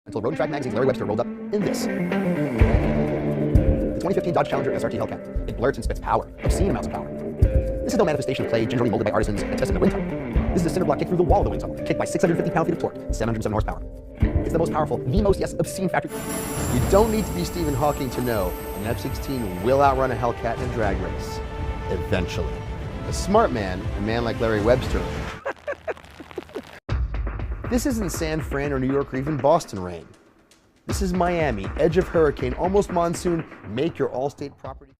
until Road and Track magazine's Larry Webster rolled up in this. The 2015 Dodge Challenger SRT Hellcat. It blurts and spits power, obscene amounts of power. This is no manifestation of clay gingerly molded by artisans and tested in the wind tunnel. This is a cinder block kicked through the wall of the wind tunnel, kicked by 650 pound-feet of torque, 707 horsepower. It's the most powerful, the most, yes, obscene factory. You don't need to be Stephen Hawking to know an F-16 will outrun a Hellcat in a drag race. Eventually. A smart man, a man like Larry Webster. This isn't San Fran or New York or even Boston rain. This is Miami, edge of hurricane, almost monsoon, make your Allstate property.